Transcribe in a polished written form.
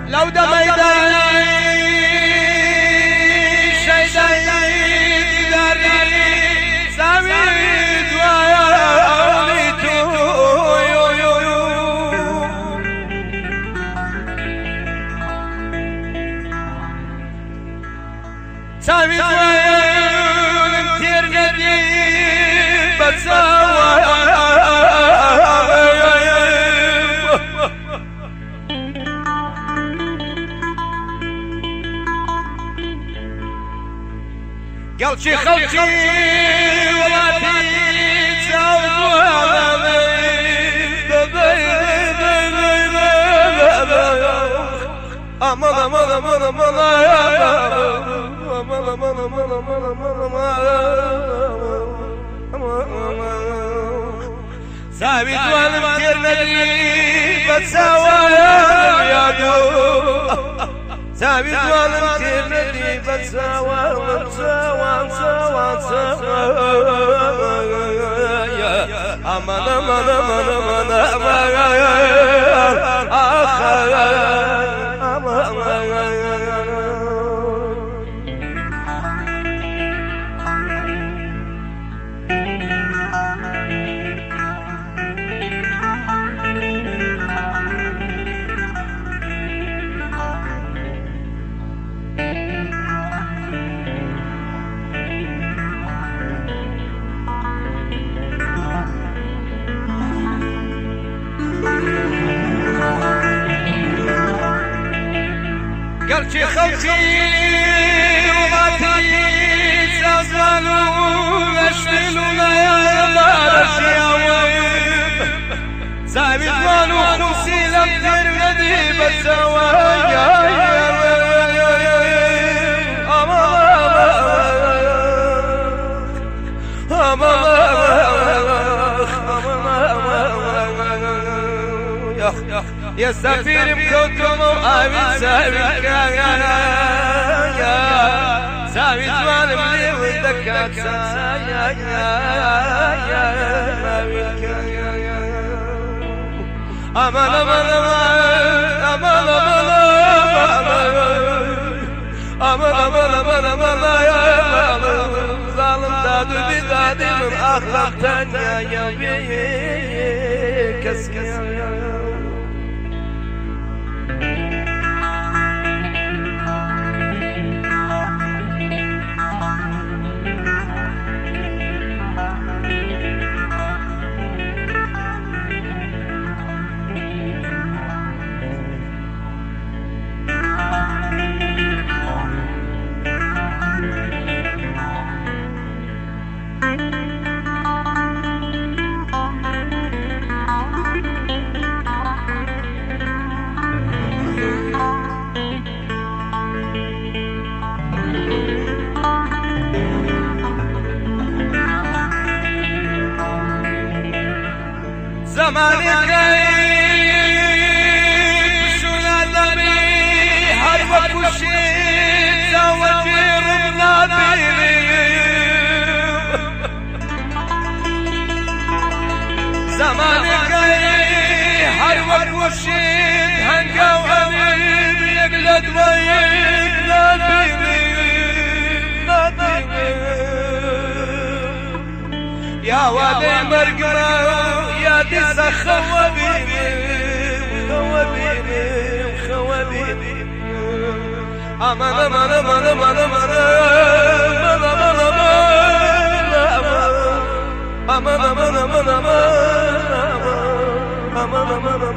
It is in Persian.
لو دميدني شيدني داري سامد ويوليتو سامد ويوليتير ندي بتسوى قلبي خلقي ولاتي ثابت والمكير ندري بتساوى يا ثابت والمكير ندري بتساوى أمان أمان أمان أمان قلبي خلقي وماتي سازمانو اشتلونا يا بارش يا ويب ثابت وانو خمسي لمتر ندي بتسوايا يا سفير مكوكم وآمن سابق يا سابق ظالم لي ودكات يا أمان أمان أمان أمان أمان أمان يا ظالم دادو بدادي من أخلاق تانيا يا كسكس زماني خير وشيت زوجير بلابيني زمانك حلوك وشيت هنقا وأمين يقلد ويك ناديني يا وادي مرقرة يا دي خوابيني خوابيني أمان أمان أمان أمان أمان أمان أمان أمان